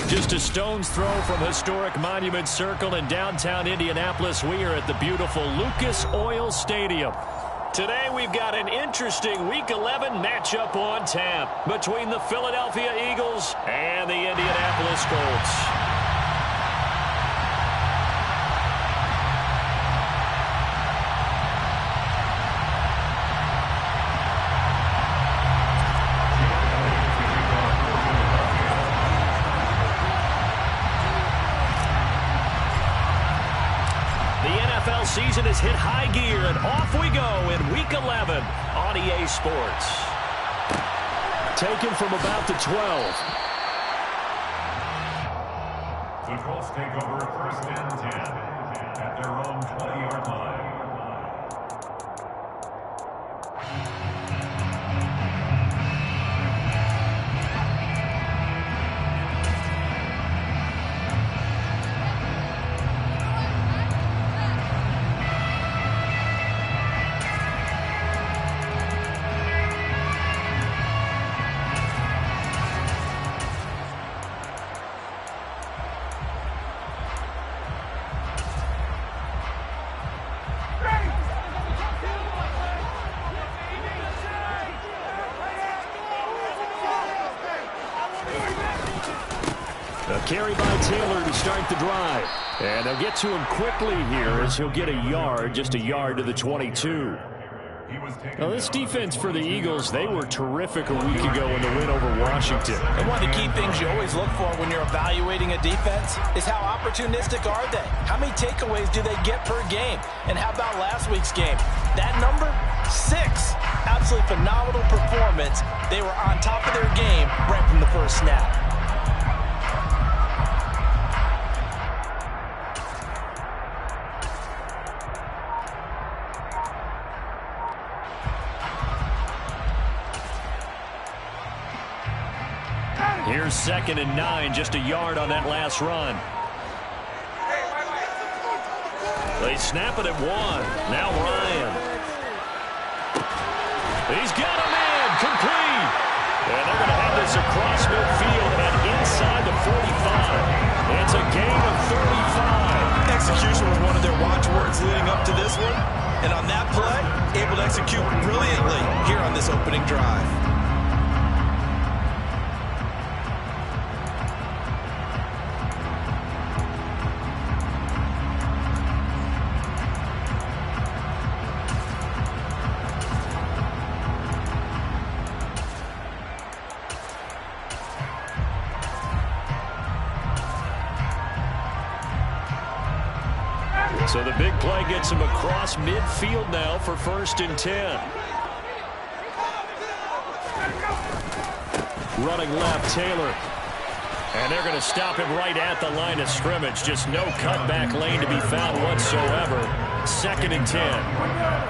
Just a stone's throw from historic Monument Circle in downtown Indianapolis. We are at the beautiful Lucas Oil Stadium. Today we've got an interesting Week 11 matchup on Tamp between the Philadelphia Eagles and the Indianapolis Colts. Season has hit high gear, and off we go in Week 11 on EA Sports. Taken from about the 12. The Colts take over first and 10 at their own 20-yard line. Carry by Taylor to start the drive. And they'll get to him quickly here as he'll get a yard, just a yard to the 22. Now, this defense for the Eagles, they were terrific a week ago in the win over Washington. And one of the key things you always look for when you're evaluating a defense is how opportunistic are they? How many takeaways do they get per game? And how about last week's game? That number, 6. Absolutely phenomenal performance. They were on top of their game right from the first snap. Here's 2nd and 9, just a yard on that last run. They snap it at 1. Now Ryan. He's got a man, complete. And they're going to have this across midfield and inside the 45. It's a gain of 35. Execution was one of their watchwords leading up to this one. And on that play, able to execute brilliantly here on this opening drive. So the big play gets him across midfield now for 1st and 10. Running left, Taylor. And they're going to stop him right at the line of scrimmage. Just no cutback lane to be found whatsoever. 2nd and 10.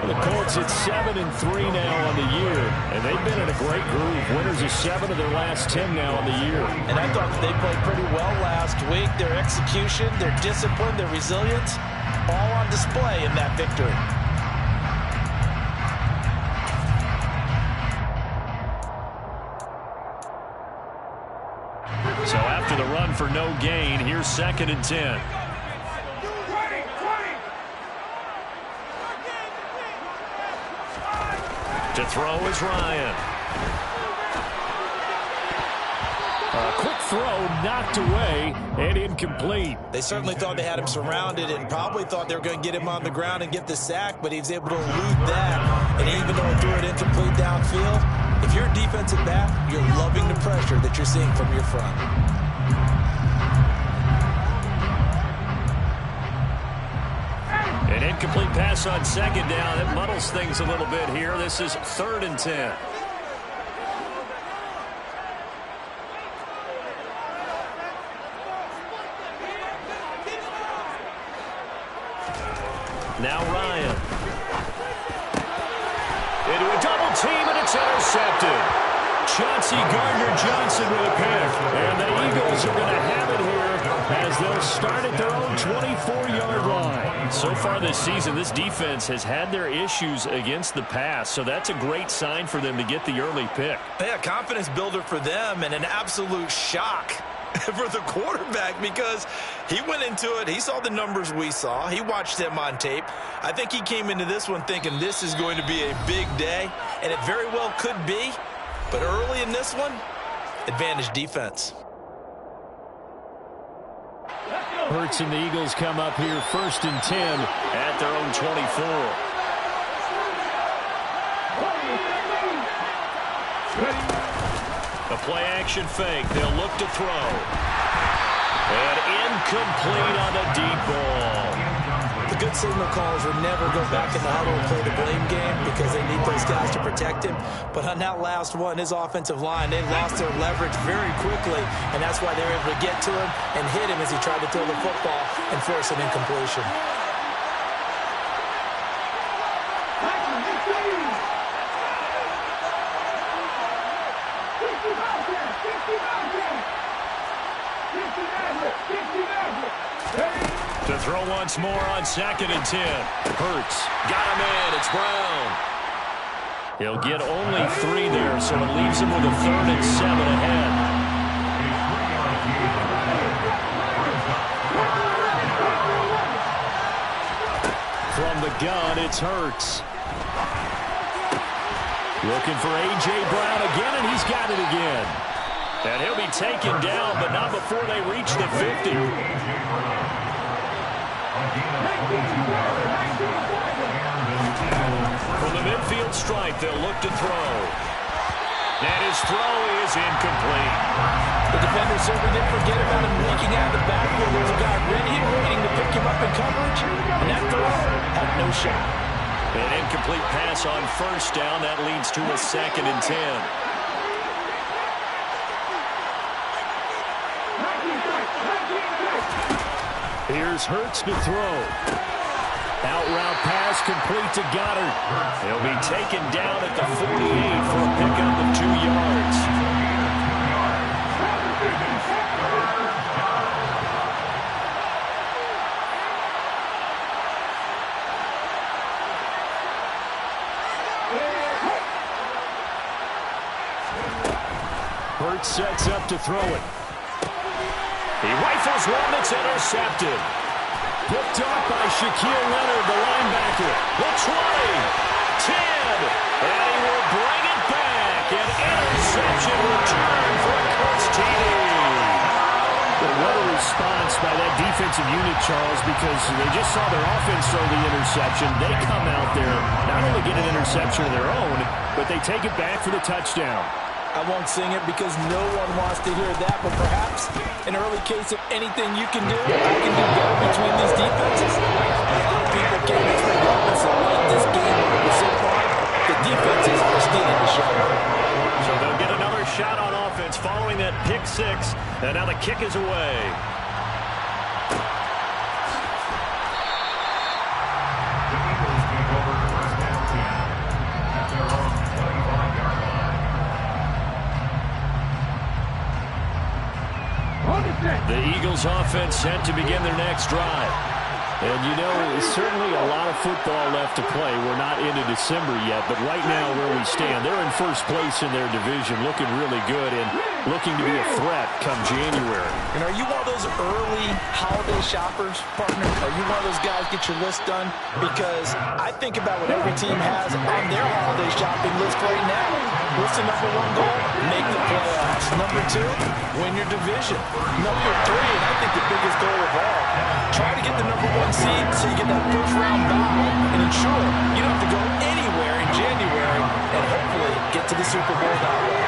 Well, the Colts at 7-3 now on the year. And they've been in a great groove. Winners of 7 of their last 10 now on the year. And I thought that they played pretty well last week. Their execution, their discipline, their resilience, all on display in that victory. So after the run for no gain, here's 2nd and 10. To throw is Ryan. A quick throw knocked away and incomplete. They certainly thought they had him surrounded and probably thought they were going to get him on the ground and get the sack, but he was able to elude that. And even though he threw it incomplete downfield, if you're a defensive back, you're loving the pressure that you're seeing from your front. An incomplete pass on 2nd down. It muddles things a little bit here. This is 3rd and 10. Now Ryan. Into a double team, and it's intercepted. Chauncey Gardner-Johnson with a pick. And the Eagles are going to have it here as they'll start at their own 24-yard line. So far this season, this defense has had their issues against the pass, so that's a great sign for them to get the early pick. Yeah, confidence builder for them and an absolute shock for the quarterback because he went into it. He saw the numbers we saw. He watched them on tape. I think he came into this one thinking this is going to be a big day, and it very well could be. But early in this one, advantage defense. Hurts and the Eagles come up here 1st and 10 at their own 24. A play-action fake. They'll look to throw. And incomplete on the deep ball. The good signal calls will never go back in the huddle and play the blame game because they need those guys to protect him. But on that last one, his offensive line, they lost their leverage very quickly, and that's why they were able to get to him and hit him as he tried to throw the football and force an incompletion. To throw once more on 2nd and 10. Hurts. Got him in. It's Brown. He'll get only 3 there, so it leaves him with a 3rd and 7 ahead. From the gun, it's Hurts. Looking for A.J. Brown again, and he's got it again. And he'll be taken down, but not before they reach the 50. From the midfield stripe, they'll look to throw. And his throw is incomplete. The defender certainly didn't forget about him leaking out of the backfield. There's a guy ready and waiting to pick him up in coverage. And that throw had no shot. An incomplete pass on 1st down. That leads to a 2nd and 10. Here's Hurts to throw. Out route pass complete to Goddard. He'll be taken down at the 48 for a pickup of 2 yards. Hurts sets up to throw it. He rifles one that's intercepted. Picked off by Shaquille Leonard, the linebacker. The 20, 10, and he will bring it back. An interception return for a Colts TD. What a response by that defensive unit, Charles, because they just saw their offense throw the interception. They come out there, not only get an interception of their own, but they take it back for the touchdown. I won't sing it because no one wants to hear that, but perhaps an early case of anything you can do, I can do better between these defenses. A lot of people can't expect offense to win this game so far. The defenses are stealing the show. So they'll get another shot on offense following that pick 6, and now the kick is away. The Eagles offense set to begin their next drive. And, you know, certainly a lot of football left to play. We're not into December yet, but right now where we stand, they're in 1st place in their division, looking really good and looking to be a threat come January. And are you one of those early holiday shoppers, partner? Are you one of those guys get your list done? Because I think about what every team has on their holiday shopping list right now. What's the number 1 goal? Make the playoffs. Number 2, win your division. Number 3, and I think the biggest goal of all, try to get the number 1 seed so you get that 1st round bye and ensure you don't have to go anywhere in January and hopefully get to the Super Bowl that way.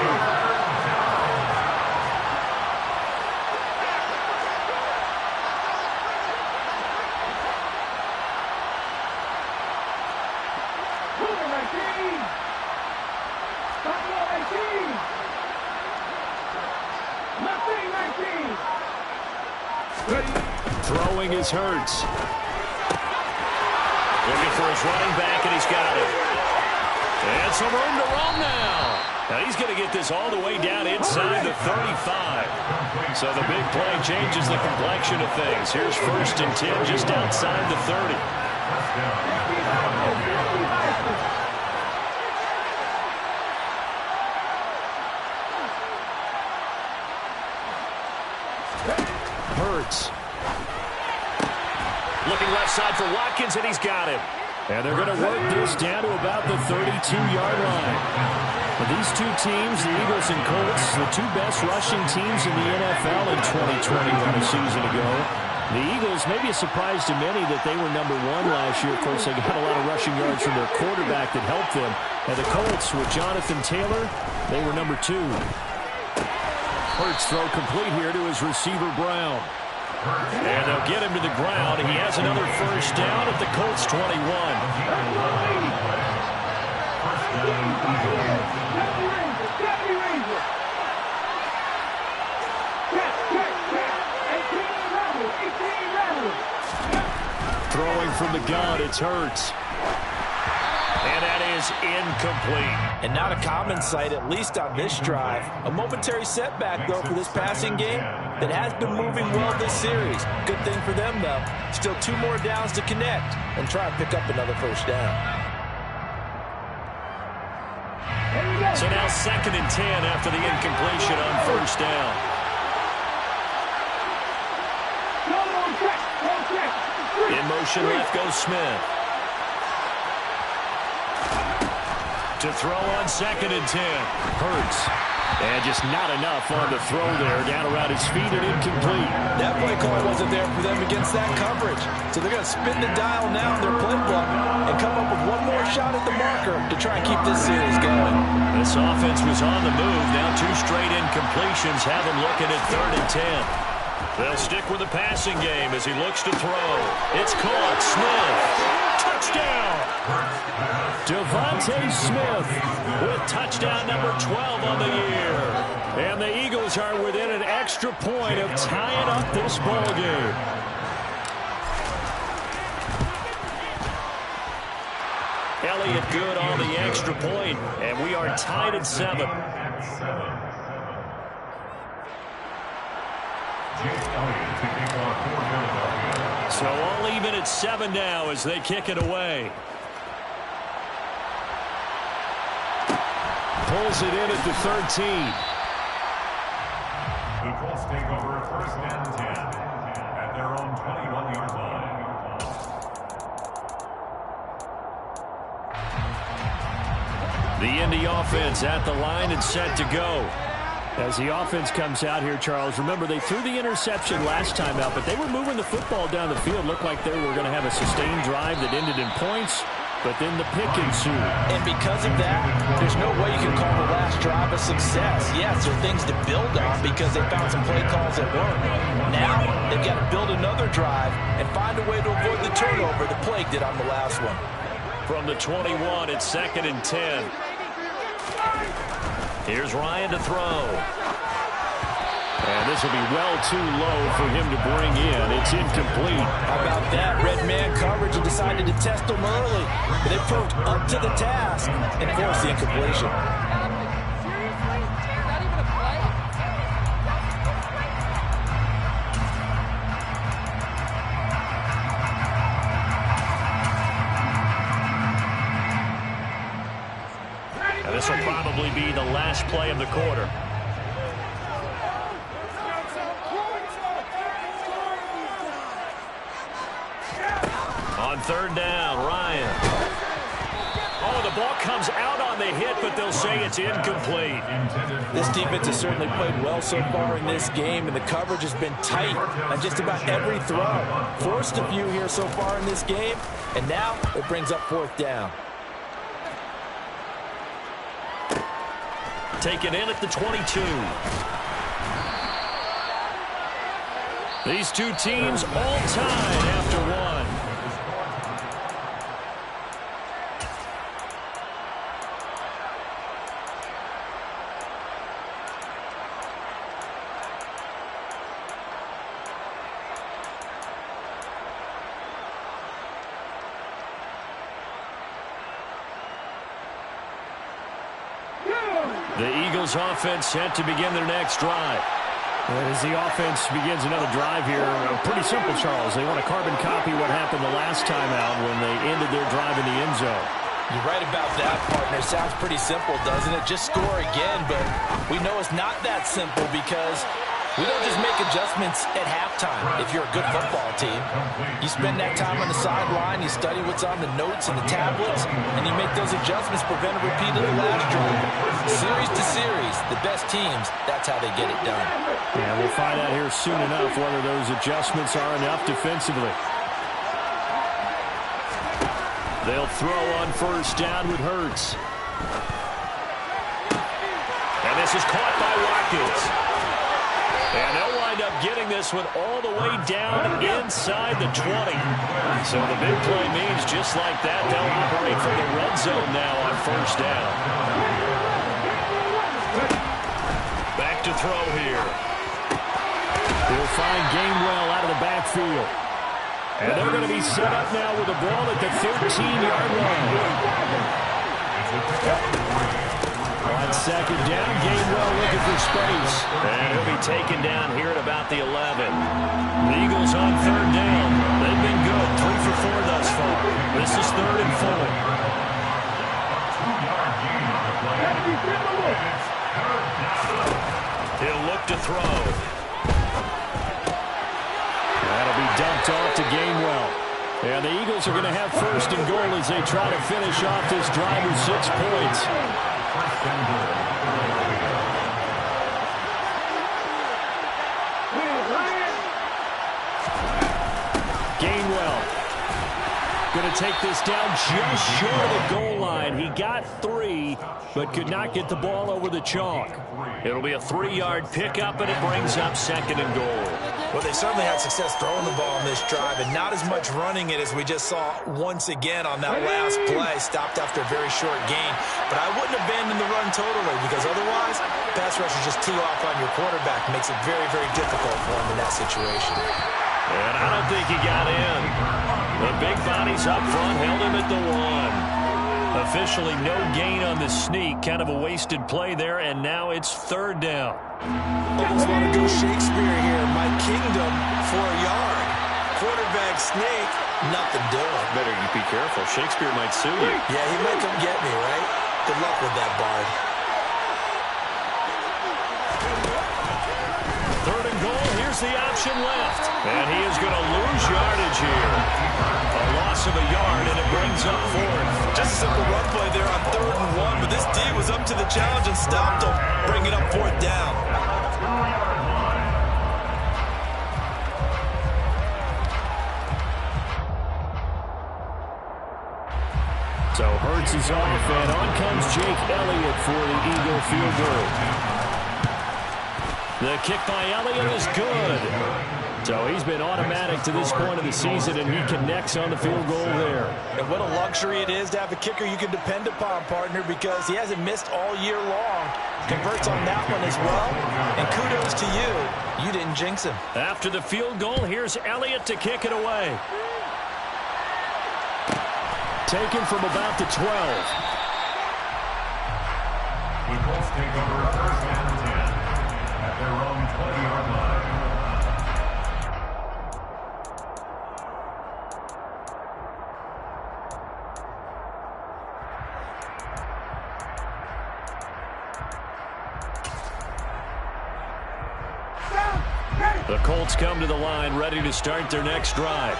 Throwing is Hurts. Looking for his running back, and he's got it. And some room to run now. Now he's going to get this all the way down inside the 35. So the big play changes the complexion of things. Here's 1st and 10 just outside the 30. Hurts. Looking left side for Watkins, and he's got him. And they're going to work this down to about the 32-yard line. But these two teams, the Eagles and Colts, the two best rushing teams in the NFL in 2021 a season ago. The Eagles, maybe a surprise to many that they were number 1 last year. Of course, they got a lot of rushing yards from their quarterback that helped them. And the Colts with Jonathan Taylor, they were number 2. Hurts throw complete here to his receiver, Brown. And they'll get him to the ground. He has another 1st down at the Colts 21. Throwing from the gun, it's Hurts. And that is incomplete. And not a common sight, at least on this drive. A momentary setback, though, for this passing game that has been moving well this series. Good thing for them, though. Still 2 more downs to connect and try and pick up another 1st down. So now 2nd and 10 after the incompletion on 1st down. In motion left goes Smith. To throw on 2nd and 10. Hurts. And just not enough on the throw there. Down around his feet and incomplete. That play call wasn't there for them against that coverage. So they're going to spin the dial now in their playbook and come up with one more shot at the marker to try and keep this series going. This offense was on the move. Now 2 straight incompletions have him looking at 3rd and 10. They'll stick with the passing game as he looks to throw. It's caught. Smith. Touchdown. Devontae Smith with touchdown number 12 on the year. And the Eagles are within an extra point of tying up this ball game. Elliott good on the extra point, and we are tied at 7. So all even at 7 now as they kick it away. Pulls it in at the 13. The Colts take over 1st and 10 at their own 21-yard line. The Indy offense at the line and set to go. As the offense comes out here, Charles, remember they threw the interception last time out, but they were moving the football down the field. Looked like they were going to have a sustained drive that ended in points, but then the pick ensued. And because of that, there's no way you can call the last drive a success. Yes, there are things to build on because they found some play calls that work. Now they've got to build another drive and find a way to avoid the turnover that Plague did on the last one. From the 21, it's 2nd and 10. Here's Ryan to throw. And this will be well too low for him to bring in. It's incomplete. How about that? Red man coverage and decided to test him early. But they proved up to the task and forced the incompletion. This will probably be the last play of the quarter. On 3rd down, Ryan. Oh, the ball comes out on the hit, but they'll say it's incomplete. This defense has certainly played well so far in this game, and the coverage has been tight on just about every throw. Forced a few here so far in this game, and now it brings up 4th down. Taken in at the 22. These two teams all tied after 1. The Eagles offense set to begin their next drive. As the offense begins another drive here, pretty simple, Charles. They want to carbon copy what happened the last time out when they ended their drive in the end zone. You're right about that, partner. Sounds pretty simple, doesn't it? Just score again, but we know it's not that simple because we don't just make adjustments at halftime if you're a good football team. You spend that time on the sideline, you study what's on the notes and the tablets, and you make those adjustments, prevent a repeat of the last drive. Series to series, the best teams, that's how they get it done. Yeah, we'll find out here soon enough whether those adjustments are enough defensively. They'll throw on first down with Hurts. And this is caught by Watkins. And they'll wind up getting this one all the way down inside the 20. So the big play means just like that, they'll operate from the red zone now on first down. Back to throw here. We'll find Gainwell out of the backfield. And they're going to be set up now with the ball at the 13-yard line. On second down, Gainwell looking for space. And he'll be taken down here at about the 11. The Eagles on third down. They've been good, 3 for 4 thus far. This is 3rd and 4. He'll look to throw. That'll be dumped off to Gainwell. And the Eagles are going to have first and goal as they try to finish off this drive with 6 points. Gainwell going to take this down just short of the goal line. He got 3, but could not get the ball over the chalk. It'll be a 3-yard pickup, and it brings up 2nd and goal. Well, they certainly had success throwing the ball in this drive and not as much running it as we just saw once again on that last play. Stopped after a very short gain. But I wouldn't abandon the run totally because otherwise, pass rushers just tee off on your quarterback. Makes it very, very difficult for him in that situation. And I don't think he got in. The big bodies up front held him at the 1. Officially no gain on the sneak. Kind of a wasted play there, and now it's 3rd down. Almost want to go Shakespeare here. My kingdom for a yard. Quarterback sneak, nothing doing. Better you be careful. Shakespeare might sue you. Yeah, he might come get me, right? Good luck with that, Bard. 3rd and goal. Here's the option left. And he is going to lose yardage here. A loss of a yard, and it brings up 4th. Just a simple run play there on 3rd and 1, but this D was up to the challenge and stopped him, bringing up 4th down. So Hurts is off, and on comes Jake Elliott for the Eagle field goal. The kick by Elliott is good. So he's been automatic to this point of the season, and he connects on the field goal there. And what a luxury it is to have a kicker you can depend upon, partner, because he hasn't missed all year long. Converts on that one as well. And kudos to you. You didn't jinx him. After the field goal, here's Elliott to kick it away. Taken from about the 12. The Colts take over 1st and 10 at their own 20-yard line. The Colts come to the line ready to start their next drive.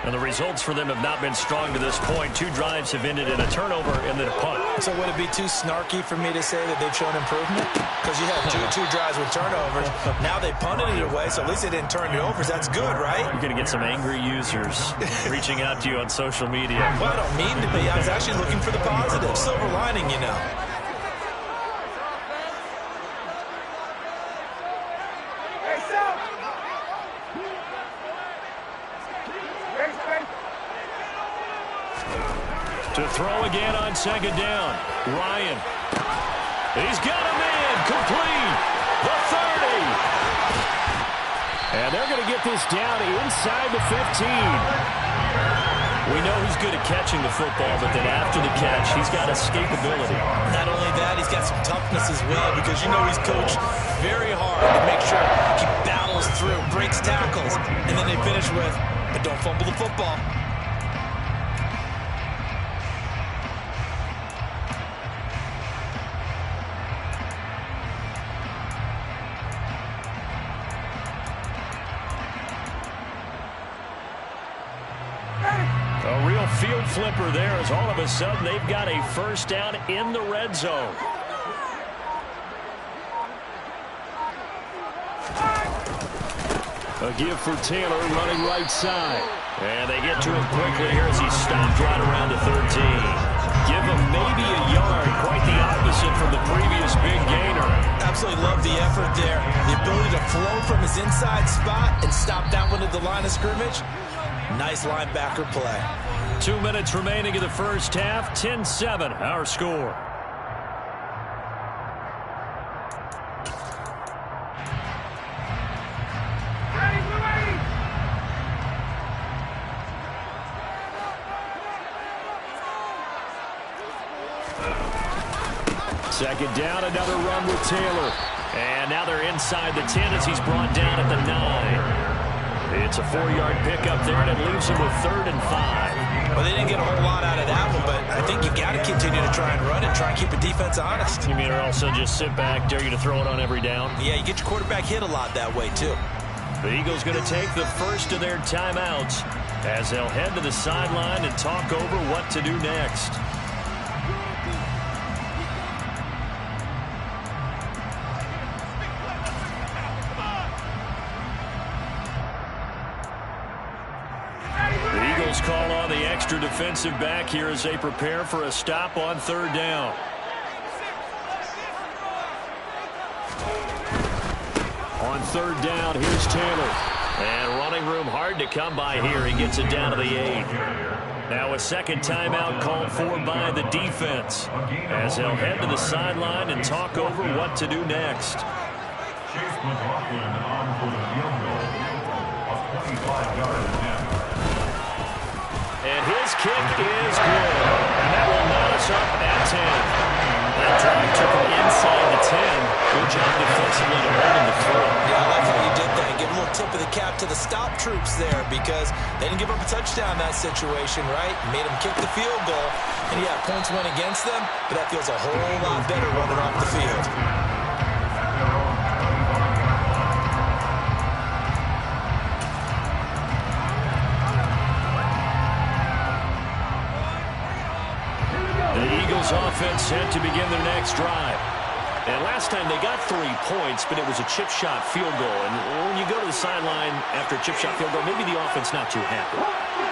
And the results for them have not been strong to this point. 2 drives have ended in a turnover and then a punt. So would it be too snarky for me to say that they've shown improvement? Because you had two drives with turnovers. Now they punted it away, so at least they didn't turn it over. That's good, right? You're going to get some angry users reaching out to you on social media. Well, I don't mean to be. I was actually looking for the positive. Silver lining, you know. To throw again on 2nd down. Ryan. He's got a man. Complete. The 30. And they're going to get this down inside the 15. We know he's good at catching the football, but then after the catch, he's got escapability. Not only that, he's got some toughness as well, because you know he's coached very hard to make sure he battles through, breaks tackles, and then they finish with, but don't fumble the football. A real field flipper there, as all of a sudden they've got a first down in the red zone. A give for Taylor running right side. And they get to him quickly here as he stopped right around the 13. Give him maybe a yard, quite the opposite from the previous big gainer. Absolutely love the effort there. The ability to flow from his inside spot and stop that one at the line of scrimmage. Nice linebacker play. 2 minutes remaining in the first half. 10-7 our score. Second down, another run with Taylor. And now they're inside the 10 as he's brought down at the 9. It's a 4-yard pickup there, and it leaves him with 3rd and 5. Well, they didn't get a whole lot out of that one, but I think you got to continue to try and run it, try and keep the defense honest. You mean or also just sit back, dare you to throw it on every down? Yeah, you get your quarterback hit a lot that way, too. The Eagles going to take the first of their timeouts as they'll head to the sideline and talk over what to do next. Call on the extra defensive back here as they prepare for a stop on 3rd down. On 3rd down, here's Taylor. And running room hard to come by here. He gets it down to the 8. Now a second timeout called for by the defense as they'll head to the sideline and talk over what to do next. Chase McLaughlin on for the field goal of 25 yards now. And his kick is good. And that will knot us up at 10. That drive took him inside the 10. Good job defensively to hold him to throw. Yeah, I like how you did that. Give a little tip of the cap to the stop troops there, because they didn't give up a touchdown in that situation, right? Made them kick the field goal. And yeah, points went against them, but that feels a whole lot better running off the field. Offense set to begin their next drive. And last time they got 3 points, but it was a chip shot field goal. And when you go to the sideline after a chip shot field goal, maybe the offense not too happy.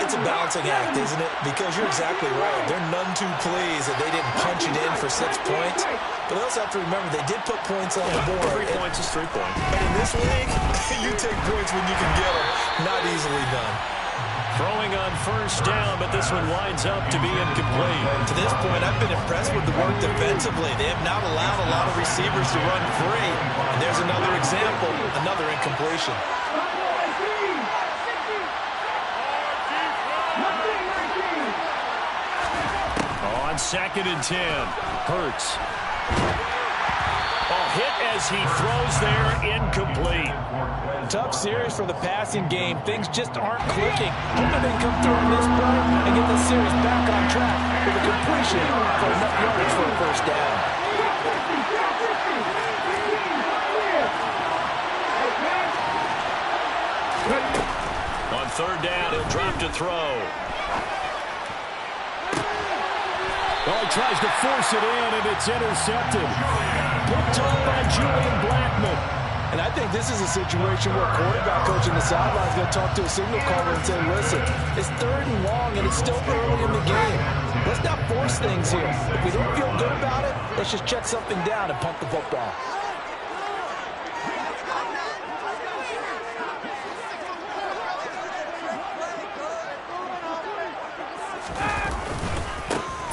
It's a balancing act, isn't it? Because you're exactly right. They're none too pleased that they didn't punch it in for 6 points. But they also have to remember they did put points on the board. 3 points is 3 points. But in this league, you take points when you can get them. Not easily done. Throwing on 1st down, but this one winds up to be incomplete. To this point, I've been impressed with the work defensively. They have not allowed a lot of receivers to run free. And there's another example, another incompletion. On 2nd and 10, Hurts. Hit as he throws there, incomplete. Tough series for the passing game. Things just aren't clicking. Hoping they come through on this play and get the series back on track with a completion for enough yards for a first down. On 3rd down, he'll drop to throw. Well, he tries to force it in, and it's intercepted. Picked up by Julian Blackman. And I think this is a situation where a quarterback coach in the sideline is going to talk to a signal caller and say, listen, it's 3rd and long, and it's still early in the game. Let's not force things here. If we don't feel good about it, let's just check something down and punt the football.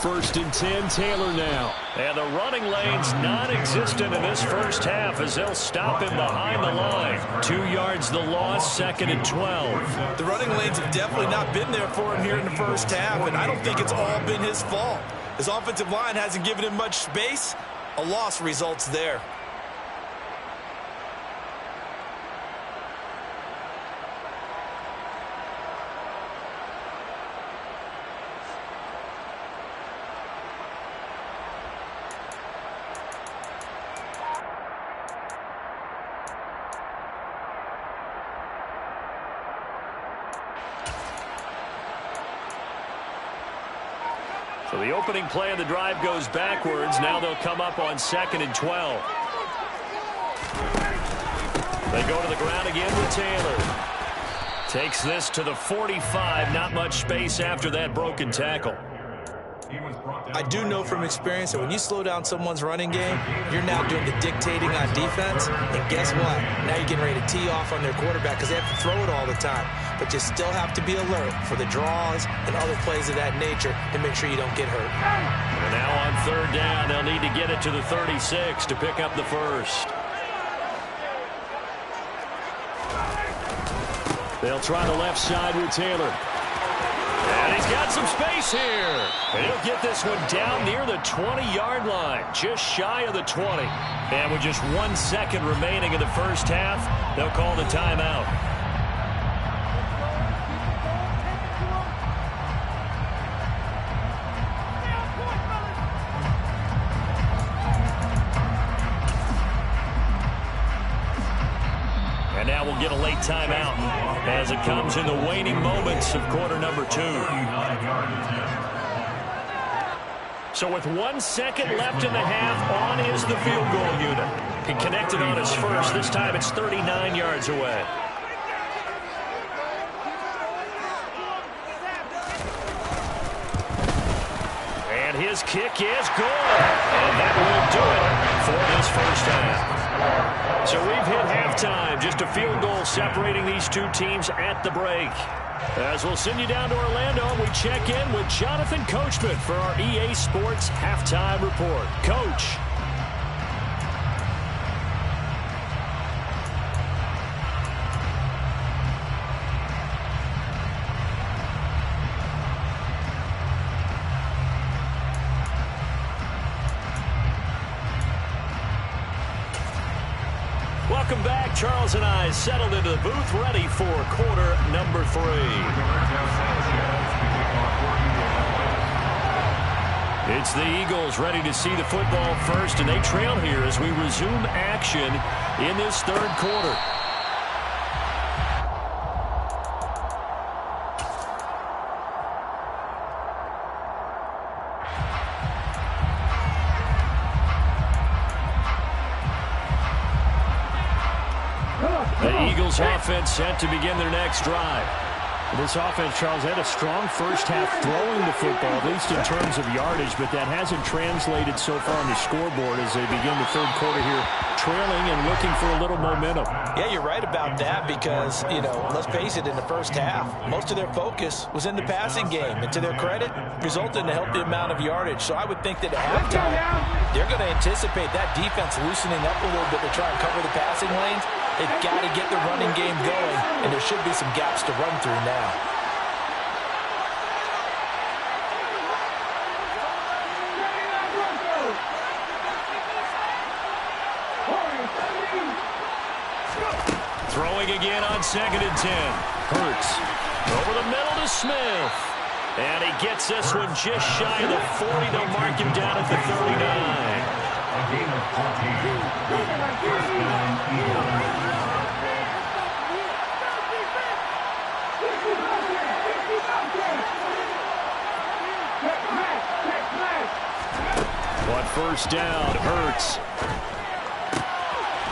First and 10, Taylor now. And the running lane's non-existent in this first half as they'll stop him behind the line. 2 yards the loss, 2nd and 12. The running lanes have definitely not been there for him here in the first half, and I don't think it's all been his fault. His offensive line hasn't given him much space. A loss results there. So the opening play of the drive goes backwards. Now they'll come up on 2nd and 12. They go to the ground again with Taylor. Takes this to the 45. Not much space after that broken tackle. I do know from experience that when you slow down someone's running game, you're now doing the dictating on defense. And guess what? Now you're getting ready to tee off on their quarterback because they have to throw it all the time. But you still have to be alert for the draws and other plays of that nature to make sure you don't get hurt. And now on 3rd down, they'll need to get it to the 36 to pick up the first. They'll try the left side with Taylor. And he's got some space here. And he'll get this one down near the 20-yard line, just shy of the 20. And with just 1 second remaining in the first half, they'll call the timeout. And now we'll get a late timeout as it comes in the waning moments of quarter number 2. So with 1 second left in the half, on is the field goal unit. He connected on his first. This time it's 39 yards away. And his kick is good. And that will do it for this first half. So we've hit halftime. Just a field goal separating these two teams at the break. As we'll send you down to Orlando, we check in with Jonathan Coachman for our EA Sports Halftime Report. Coach. Welcome back. Charles and I settled into the booth, ready for quarter number 3. It's the Eagles ready to see the football first, and they trail here as we resume action in this 3rd quarter. The Eagles offense set to begin their next drive. This offense, Charles, had a strong first half throwing the football, at least in terms of yardage, but that hasn't translated so far on the scoreboard as they begin the 3rd quarter here, trailing and looking for a little momentum. Yeah, you're right about that because, let's face it, in the first half, most of their focus was in the passing game. And to their credit, resulted in a healthy amount of yardage. So I would think that at halftime, they're going to anticipate that defense loosening up a little bit to try and cover the passing lanes. They've got to get the running game going, and there should be some gaps to run through now. Throwing again on 2nd and 10. Hurts over the middle to Smith. And he gets this one just shy of the 40. They'll mark him down at the 39. A gain of 14. On 1st down, Hurts.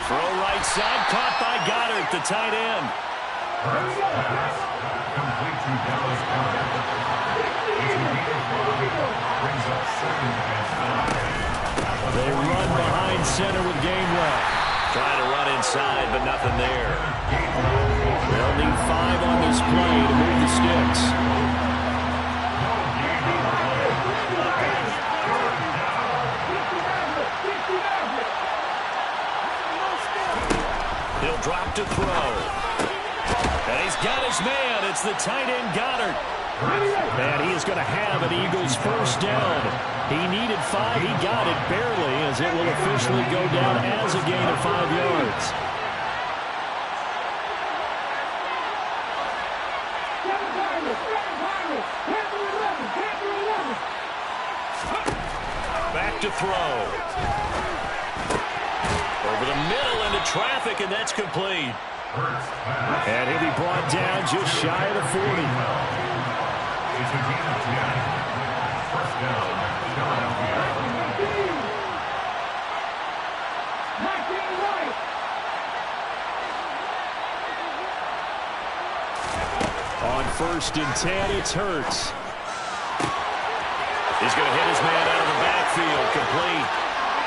Throw right side, caught by Goddard, the tight end. Complete to Dallas Goedert. It's a gain of 5. Brings up 2nd and 5. They run behind center with Gainwell. Trying to run inside, but nothing there. They'll need 5 on this play to move the sticks. He'll drop to throw. And he's got his man. It's the tight end Goddard. And he is going to have an Eagles first down. He needed 5. He got it barely, as it will officially go down as a gain of 5 yards. Back to throw. Over the middle into traffic, and that's complete. And he'll be brought down just shy of the 40. It's a gain of 10. First down, Philadelphia. On 1st and 10, it's Hurts. He's going to hit his man out of the backfield. Complete.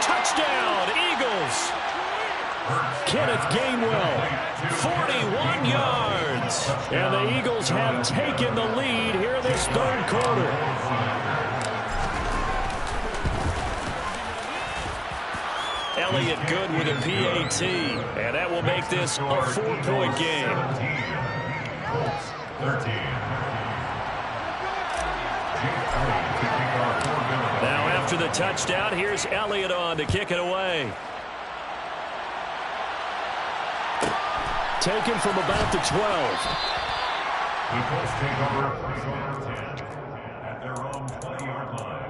Touchdown, Eagles. Kenneth Gainwell, 41 yards. and the Eagles have taken the lead here this third quarter. Elliott good with a PAT, and that will make this a 4-point game. 13. Now after the touchdown, here's Elliott on to kick it away. Taken from about the 12. The Colts take over first and 10 at their own 20-yard line.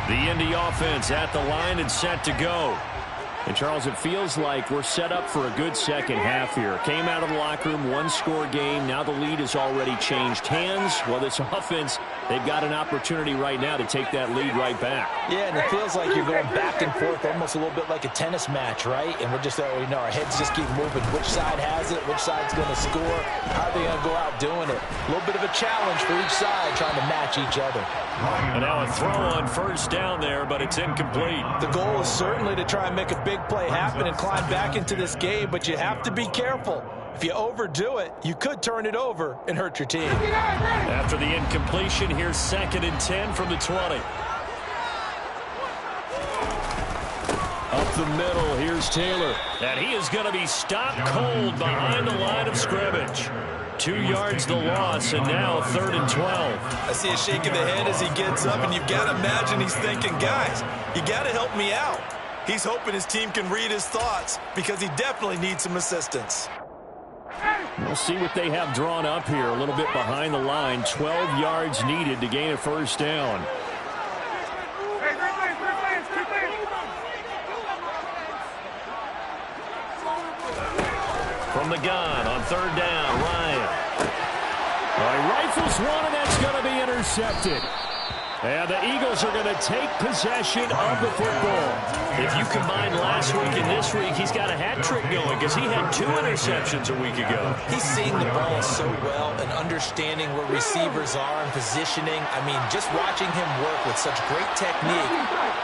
The Indy offense at the line and set to go. And, Charles, it feels like we're set up for a good second half here. Came out of the locker room, one-score game. Now the lead has already changed hands. Well, this offense, they've got an opportunity right now to take that lead right back. Yeah, and it feels like you're going back and forth almost a little bit like a tennis match, right? And we're just, our heads just keep moving. Which side has it? Which side's going to score? How are they going to go out doing it? A little bit of a challenge for each side trying to match each other. And now a throw on first down there, but it's incomplete. The goal is certainly to try and make a big play happen and climb back into this game, but you have to be careful. If you overdo it, you could turn it over and hurt your team. After the incompletion, here's 2nd and 10 from the 20. Up the middle, here's Taylor. And he is going to be stopped cold behind the line of scrimmage. 2 yards the loss, and now 3rd and 12. I see a shake of the head as he gets up, and you've got to imagine he's thinking, guys, you got to help me out. He's hoping his team can read his thoughts because he definitely needs some assistance. We'll see what they have drawn up here. A little bit behind the line. 12 yards needed to gain a first down. From the gun on 3rd down, Ryan. Rifles one, and that's going to be intercepted. And the Eagles are going to take possession of the football. If you combine last week and this week, he's got a hat trick going because he had 2 interceptions a week ago. He's seeing the ball so well and understanding where receivers are and positioning. I mean, just watching him work with such great technique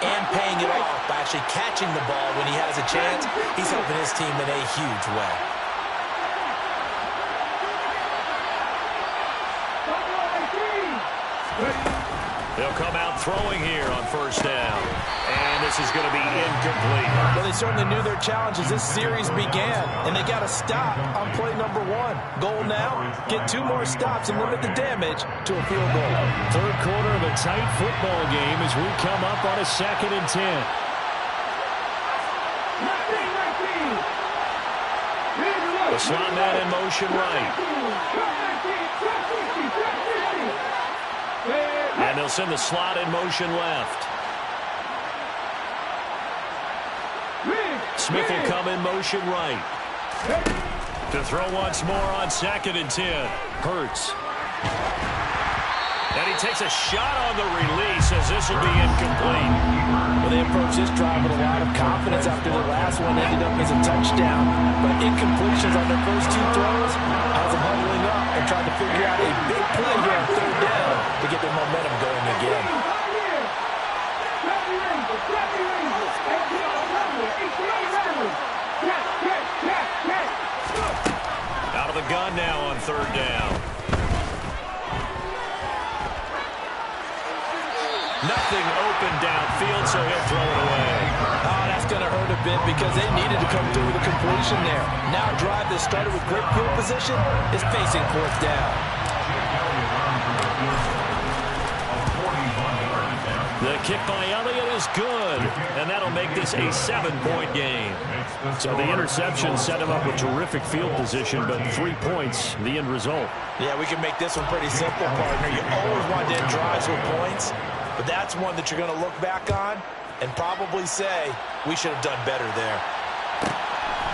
and paying it off by actually catching the ball when he has a chance, he's helping his team in a huge way. They'll come out throwing here on 1st down. And this is going to be incomplete. Well, they certainly knew their challenge as this series began, and they got to stop on play number 1. Goal now, get 2 more stops and limit the damage to a field goal. Third quarter of a tight football game as we come up on a 2nd and 10. The slot man in motion right. And they'll send the slot in motion left. Smith will come in motion right. To throw once more on 2nd and 10. Hurts. And he takes a shot on the release as this will be incomplete. Well, they approached this drive with a lot of confidence after the last one ended up as a touchdown. But incompletions on their first 2 throws has them huddling up and trying to figure out a big play here on 3rd down to get their momentum going again. Out of the gun now on 3rd down. Nothing open downfield, so he'll throw it away. Oh, that's That's going to hurt a bit because they needed to come through with a completion there. Now a drive that started with great field position is facing fourth down. The kick by Elliott is good, and that'll make this a 7-point game. So the interception set him up with terrific field position, but 3 points, the end result. Yeah, we can make this one pretty simple, partner. You always want to end drives with points, but that's one that you're going to look back on and probably say, we should have done better there.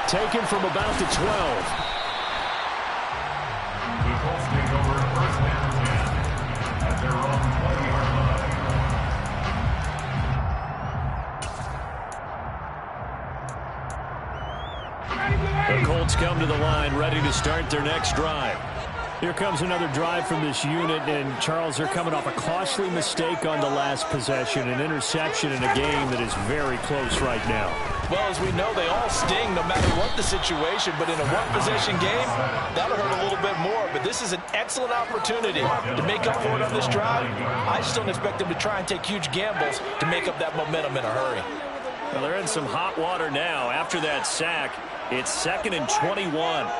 Taken from about the 12. The Colts take over first and 10 at their own 20-yard line. The Colts come to the line, ready to start their next drive. Here comes another drive from this unit, and Charles, they're coming off a costly mistake on the last possession, an interception in a game that is very close right now. Well, as we know, they all sting no matter what the situation, but in a one-possession game, that'll hurt a little bit more. But this is an excellent opportunity to make up for it on this drive. I just don't expect them to try and take huge gambles to make up that momentum in a hurry. Well, they're in some hot water now. After that sack, it's 2nd and 21.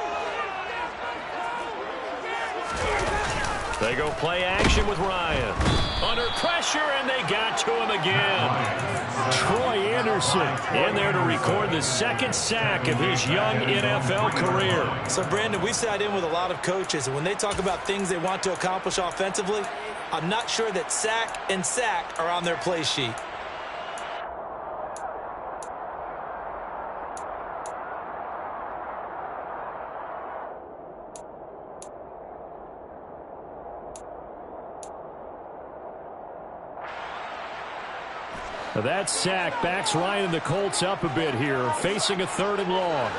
They go play action with Ryan. Under pressure, and they got to him again. Troy Anderson in there to record the 2nd sack of his young NFL career. So, Brandon, we sat in with a lot of coaches, and when they talk about things they want to accomplish offensively, I'm not sure that sack and sack are on their play sheet. That sack backs Ryan and the Colts up a bit here, facing a 3rd and long.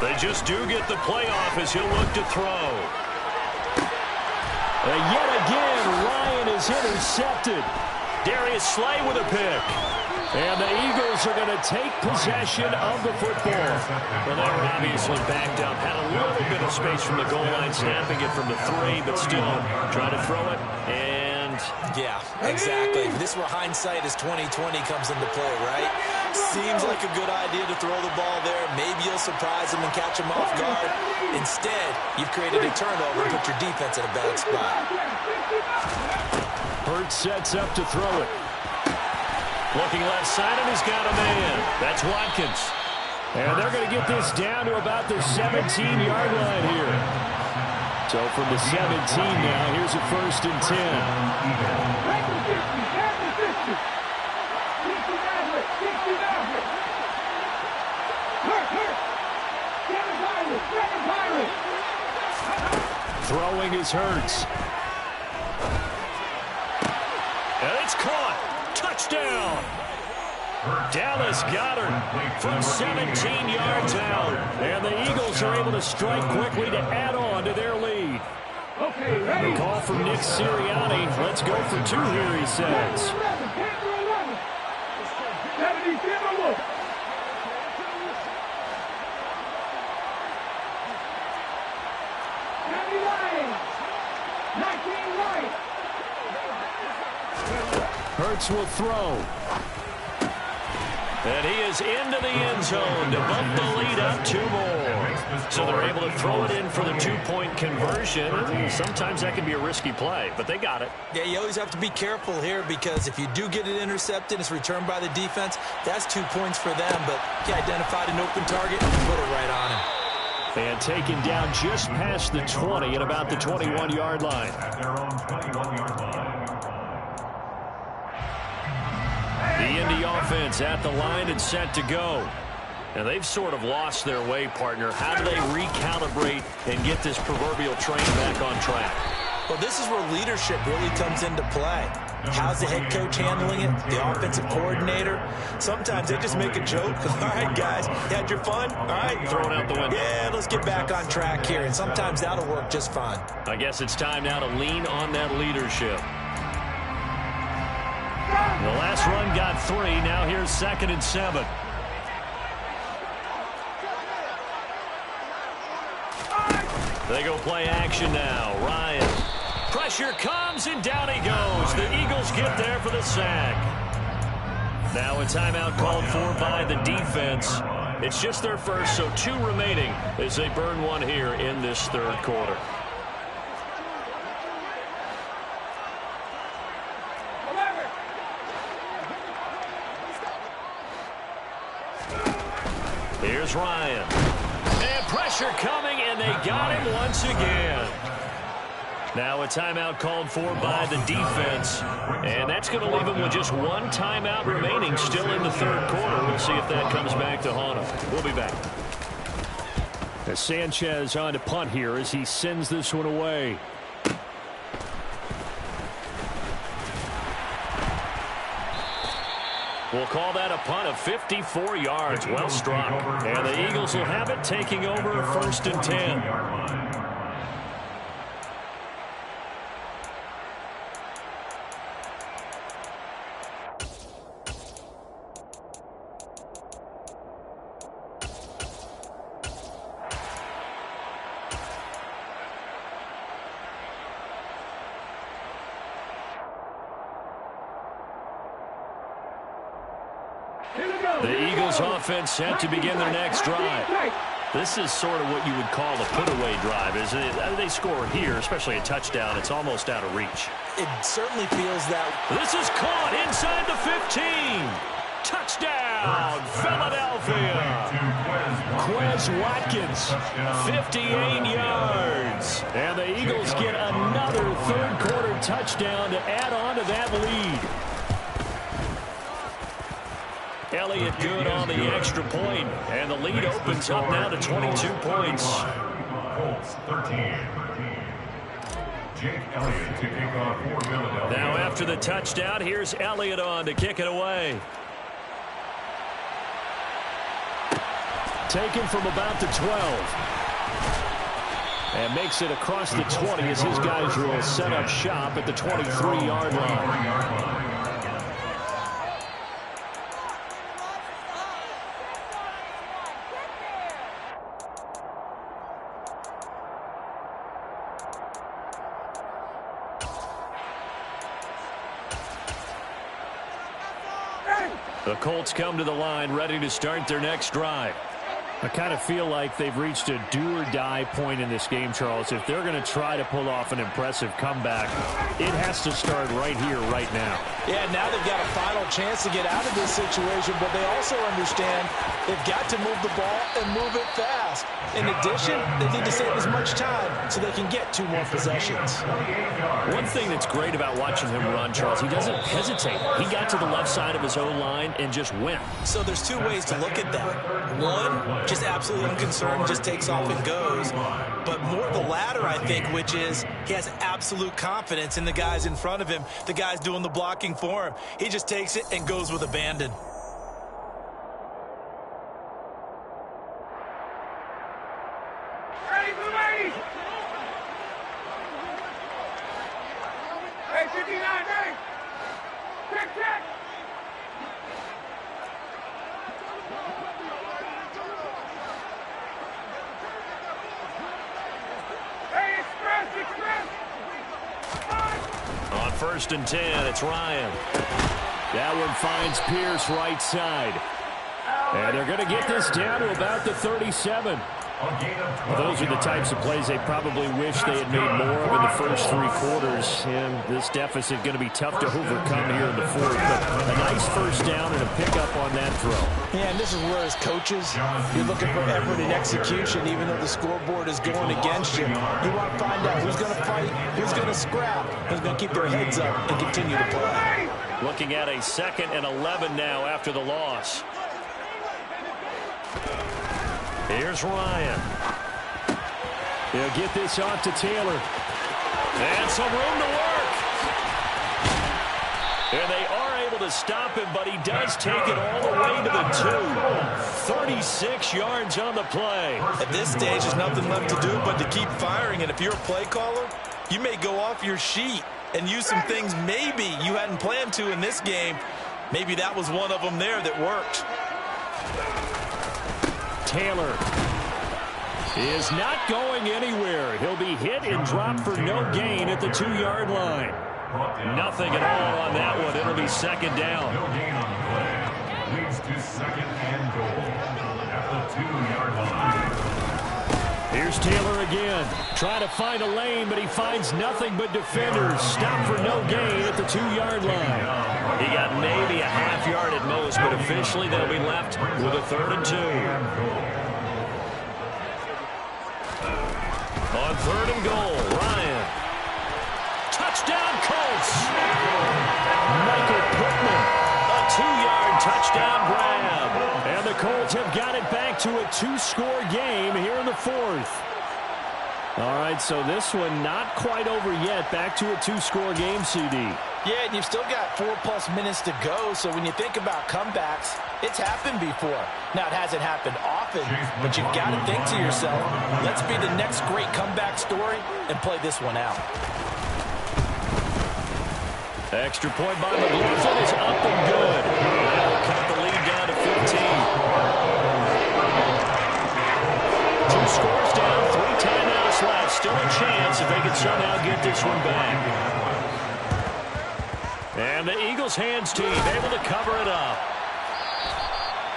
They just do get the playoff as he'll look to throw. Yet again, Ryan is intercepted. Darius Slay with a pick. And the Eagles are going to take possession of the football. Well, they were obviously backed up. Had a little bit of space from the goal line, snapping it from the 3, but still trying to throw it. And yeah, exactly. This is where hindsight is 20/20 comes into play, right? Seems like a good idea to throw the ball there. Maybe you'll surprise them and catch them off guard. Instead, you've created a turnover and put your defense in a bad spot. Hurts sets up to throw it. Looking left side, and he's got a man. That's Watkins. And they're going to get this down to about the 17-yard line here. So from the 17 now, here's a 1st and 10. Throwing is Hurts. And it's caught. Touchdown. Dallas Goedert from 17 yards out. And the Eagles are able to strike quickly to add on to their lead. The call from Nick Sirianni. Let's go for 2 here, he says. Hurts will throw. And he is into the end zone to bump the lead up 2 more. So they're able to throw it in for the 2-point conversion. Sometimes that can be a risky play, but they got it. Yeah, you always have to be careful here because if you do get it intercepted, it's returned by the defense. That's 2 points for them, but he identified an open target and put it right on him. And taken down just past the 20 at about the 21-yard line. At their own 21-yard line. The Indy offense at the line and set to go. And they've sort of lost their way, partner. How do they recalibrate and get this proverbial train back on track? Well, this is where leadership really comes into play. How's the head coach handling it? The offensive coordinator? Sometimes they just make a joke. All right, guys, you had your fun? All right. Throw it out the window. Yeah, let's get back on track here. And sometimes that'll work just fine. I guess it's time now to lean on that leadership. The last run got 3. Now here's 2nd and 7. They go play action now. Ryan Pressure comes, and down he goes. The Eagles get there for the sack. Now a timeout called for by the defense. It's just their first, so 2 remaining as they burn one here in this third quarter. Here's Ryan. And pressure coming, and they got him once again. Now a timeout called for by the defense. And that's going to leave them with just 1 timeout remaining still in the third quarter. We'll see if that comes back to haunt them. We'll be back. As Sanchez on to punt here as he sends this one away. We'll call that a punt of 54 yards. Well struck. And the Eagles will have it, taking over 1st and 10. The Eagles offense set to begin their next drive. This is sort of what you would call a put-away drive. They score here, especially a touchdown. It's almost out of reach. It certainly feels that. This is caught inside the 15. Touchdown, Philadelphia. Quez Watkins, 58 yards. and the Eagles get another third-quarter touchdown to add on to that lead. Elliott good on the extra point, and the lead opens up now to 22 points. Colts 13. Jake Elliott to kick off for Philadelphia. Now after the touchdown, here's Elliott on to kick it away. Taken from about the 12. And makes it across the 20 as his guys will set up shop at the 23-yard line. The Colts come to the line ready to start their next drive. I kind of feel like they've reached a do-or-die point in this game, Charles. If they're going to try to pull off an impressive comeback, it has to start right here, right now. Yeah, now they've got a final chance to get out of this situation, but they also understand they've got to move the ball and move it fast. In addition, they need to save as much time so they can get 2 more possessions. One thing that's great about watching him run, Charles, he doesn't hesitate. He got to the left side of his own line and just went. So there's 2 ways to look at that. One, just absolutely unconcerned, just takes off and goes. But more the latter, I think, which is he has absolute confidence in the guys in front of him, the guys doing the blocking for him. He just takes it and goes with abandon. Hey, 59, hey! Check! Hey, express! On 1st and 10, it's Ryan. That one finds Pierce right side. And they're going to get this down to about the 37. Well, those are the types of plays they probably wish they had made more of in the first 3 quarters. And this deficit going to be tough to overcome here in the 4th. But a nice first down and a pickup on that throw. Yeah, and this is where as coaches, you're looking for effort and execution, even though the scoreboard is going against you. You want to find out who's going to fight, who's going to scrap, who's going to keep their heads up and continue to play. Looking at a 2nd and 11 now after the loss. Here's Ryan. They'll get this off to Taylor. And some room to work. And they are able to stop him, but he does take it all the way to the 2. 36 yards on the play. At this stage, there's nothing left to do but to keep firing. And if you're a play caller, you may go off your sheet and use some things maybe you hadn't planned to in this game. Maybe that was one of them there that worked. Taylor. is not going anywhere. He'll be hit and dropped for no gain at the 2-yard line. Nothing at all on that one. It'll be second down. No gain on the play. Leads to second and goal at the 2-yard line. Here's Taylor again. Trying to find a lane, but he finds nothing but defenders. Stop for no gain at the 2-yard line. He got maybe a half yard at most, but officially they'll be left with a 3rd and 2. On 3rd and goal, Ryan. Touchdown, Colts. Michael Pittman. A 2-yard touchdown grab. And the Colts have got it back to a 2-score game here in the 4th. All right, so this one not quite over yet. Back to a 2-score game, CD. Yeah, and you've still got 4+ minutes to go, so when you think about comebacks, it's happened before. Now, it hasn't happened often, but you've got to think to yourself, let's be the next great comeback story and play this one out. Extra point by McLaughlin is up and good. That'll cut the lead down to 15. 2 scores down, 3 timeouts left. Still a chance if they can somehow get this one back. And the Eagles' hands team able to cover it up.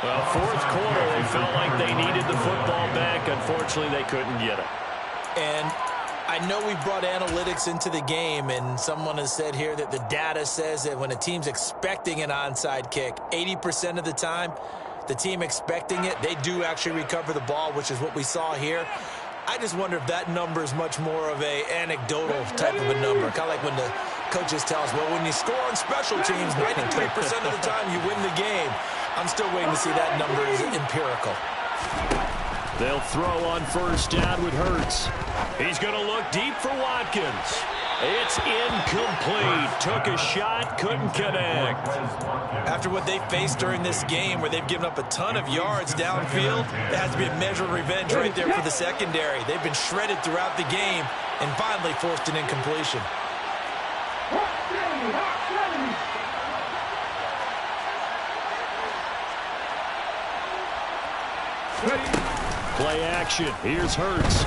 Well, 4th quarter, they felt like they needed the football back. Unfortunately, they couldn't get it. And I know we brought analytics into the game, and someone has said here that the data says that when a team's expecting an onside kick, 80% of the time, the team expecting it, they do actually recover the ball, which is what we saw here. I just wonder if that number is much more of a anecdotal type of a number. Kind of like when the coaches tell us, well, when you score on special teams, 93% of the time you win the game. I'm still waiting to see that number is empirical. They'll throw on 1st down with Hurts. He's going to look deep for Watkins. It's incomplete. Took a shot, couldn't connect. After what they faced during this game where they've given up a ton of yards downfield, it has to be a measure of revenge right there for the secondary. They've been shredded throughout the game and finally forced an incompletion. Play action. Here's Hurts.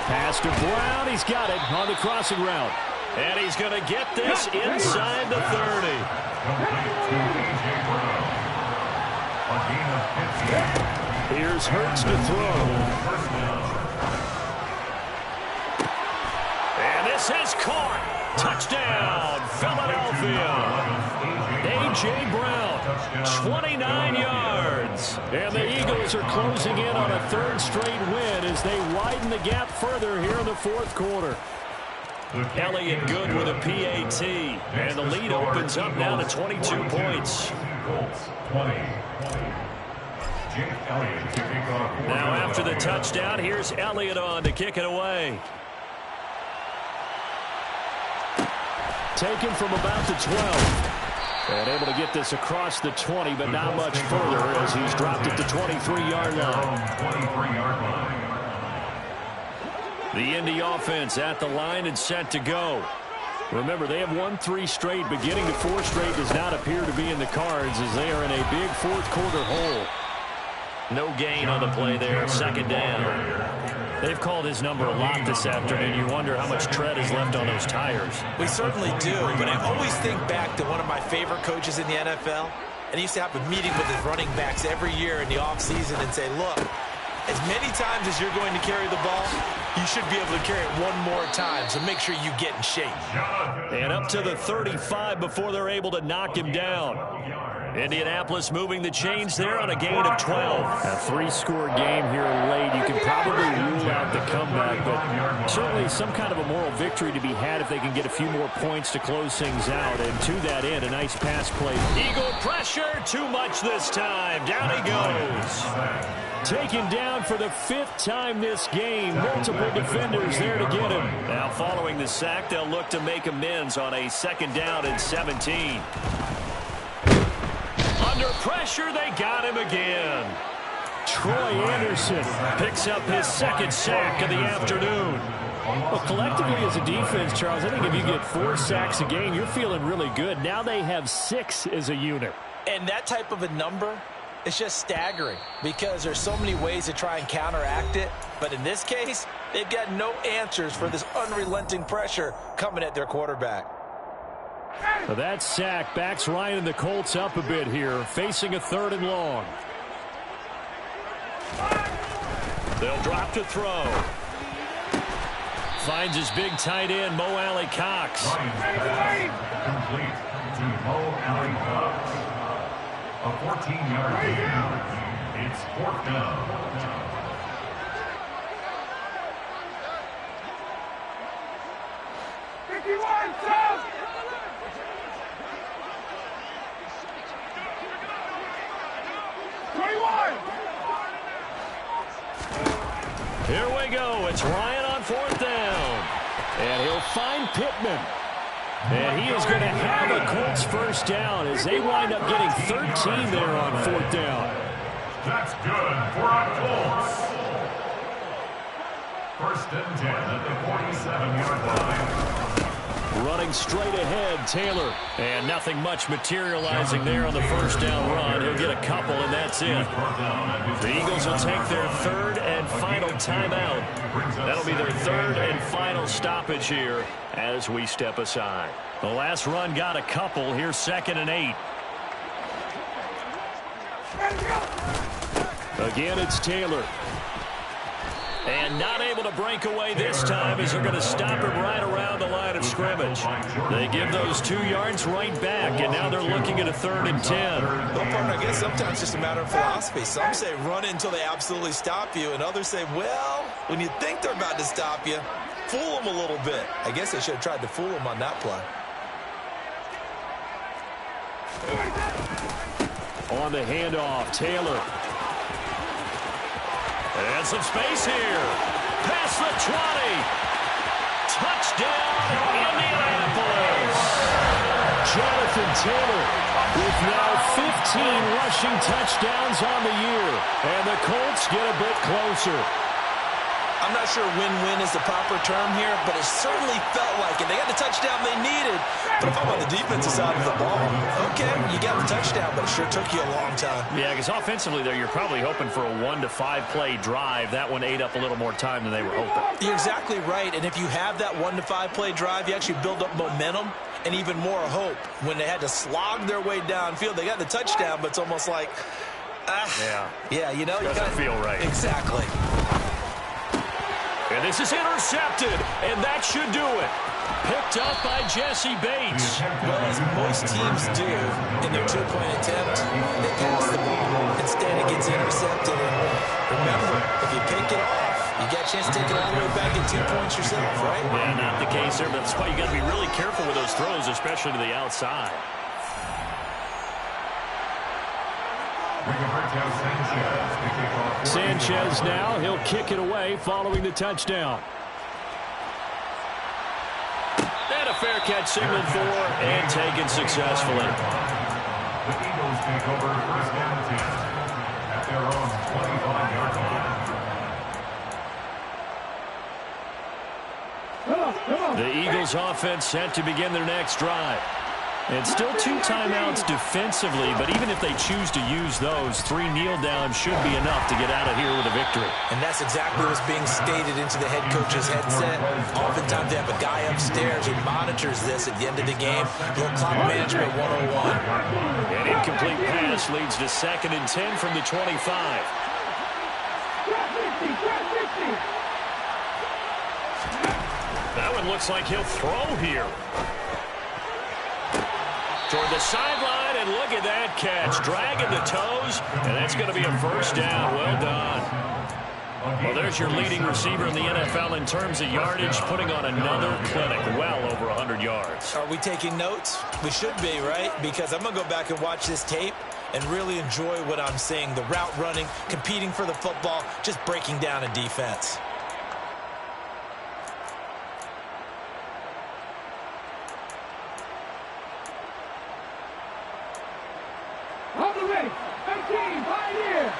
Pass to Brown. He's got it on the crossing route. And he's going to get this inside the 30. Here's Hurts to throw. And this is caught. Touchdown, Philadelphia. A.J. Brown, 29 yards. And the Eagles are closing in on a 3rd straight win as they widen the gap further here in the 4th quarter. Elliott good with a PAT. And the lead opens up now to 22 points. Now after the touchdown, here's Elliott on to kick it away. Taken from about the 12. And able to get this across the 20, but not much further as he's dropped it to 23-yard line. The Indy offense at the line and set to go. Remember, they have won 3 straight, but getting to 4 straight does not appear to be in the cards as they are in a big 4th quarter hole. No gain on the play there, 2nd down. They've called his number a lot this afternoon. You wonder how much tread is left on those tires. We certainly do, but I always think back to one of my favorite coaches in the NFL, and he used to have a meeting with his running backs every year in the offseason and say, look, as many times as you're going to carry the ball, you should be able to carry it one more time, so make sure you get in shape. And up to the 35 before they're able to knock him down. Indianapolis moving the chains there on a gain of 12. A 3-score game here late. You can probably rule out the comeback, but certainly some kind of a moral victory to be had if they can get a few more points to close things out. And to that end, a nice pass play. Eagle pressure, too much this time. Down he goes. Taken down for the 5th time this game. Multiple defenders there to get him. Now following the sack, they'll look to make amends on a 2nd down and 17. Under pressure, they got him again. Troy Anderson picks up his 2nd sack of the afternoon. Well, collectively as a defense, Charles, I think if you get 4 sacks a game, you're feeling really good. Now they have 6 as a unit. And that type of a number It's just staggering because there's so many ways to try and counteract it. But in this case, they've got no answers for this unrelenting pressure coming at their quarterback. So that sack backs Ryan and the Colts up a bit here, facing a 3rd and long. They'll drop to throw. Finds his big tight end, Mo Alley Cox. Complete to Mo Alley Cox. A 14-yard gain. It's 4th down. Here we go. It's Ryan on 4th down. And he'll find Pittman. And he is going to have a Colts first down as they wind up getting 13 there on 4th down. That's good for our Colts. 1st and 10 at the 47-yard line. Running straight ahead, Taylor. And nothing much materializing there on the first down run. He'll get a couple, and that's it. The Eagles will take their 3rd and final timeout. That'll be their 3rd and final stoppage here as we step aside. The last run got a couple. Here's 2nd and 8. Again, it's Taylor. And not able to break away this time as they're going to stop him right around the line of scrimmage. They give those 2 yards right back, and now they're looking at a 3rd and 10. Well, partner, I guess sometimes it's just a matter of philosophy. Some say run until they absolutely stop you, and others say, well, when you think they're about to stop you, fool them a little bit. I guess they should have tried to fool them on that play. On the handoff, Taylor. And some space here. Past the 20. Touchdown, Indianapolis. Jonathan Taylor with now 15 rushing touchdowns on the year. And the Colts get a bit closer. I'm not sure win-win is the proper term here, but it certainly felt like it. They got the touchdown they needed. But if I'm on the defensive side of the ball, okay, you got the touchdown, but it sure took you a long time. Yeah, because offensively there, you're probably hoping for a 1 to 5 play drive. That one ate up a little more time than they were hoping. You're exactly right. And if you have that 1 to 5 play drive, you actually build up momentum and even more hope. When they had to slog their way downfield, they got the touchdown, but it's almost like, yeah, you know, doesn't feel right. Exactly. And this is intercepted, and that should do it. Picked up by Jesse Bates. Well, as most teams do in their 2-point attempt, they pass the ball. Instead, it gets intercepted. And remember, if you pick it off, you got a chance to take it all the way back at 2 points yourself, right? Yeah, not the case there, but that's why you got to be really careful with those throws, especially to the outside. Sanchez now, he'll kick it away following the touchdown. And a fair catch signaled for and taken successfully. The Eagles take over 1st and 10 at their own 25-yard line. The Eagles offense set to begin their next drive. And still 2 timeouts defensively, but even if they choose to use those, 3 kneel downs should be enough to get out of here with a victory. And that's exactly what's being stated into the head coach's headset. Oftentimes they have a guy upstairs who monitors this at the end of the game. Little clock management 101. An incomplete pass leads to 2nd and 10 from the 25. That one looks like he'll throw here. Toward the sideline, and look at that catch. Dragging the toes, and that's going to be a first down. Well done. Well, there's your leading receiver in the NFL in terms of yardage, putting on another clinic, well over 100 yards. Are we taking notes? We should be, right? Because I'm going to go back and watch this tape and really enjoy what I'm seeing. The route running, competing for the football, just breaking down a defense. On the way, 13, Pioneer.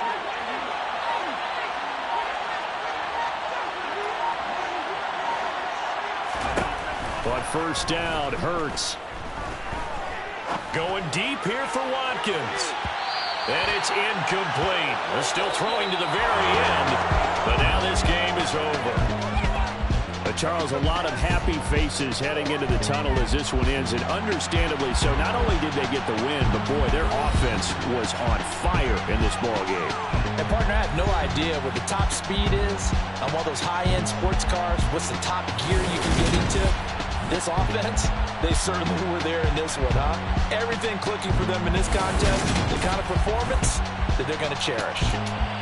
But first down, Hurts. Going deep here for Watkins. And it's incomplete. They're still throwing to the very end, but now this game is over. Charles, a lot of happy faces heading into the tunnel as this one ends, and understandably so. Not only did they get the win, but boy, their offense was on fire in this ball game. And partner, I have no idea what the top speed is on one of those high-end sports cars. What's the top gear you can get into? This offense, they certainly were there in this one, huh? Everything clicking for them in this contest, the kind of performance that they're going to cherish.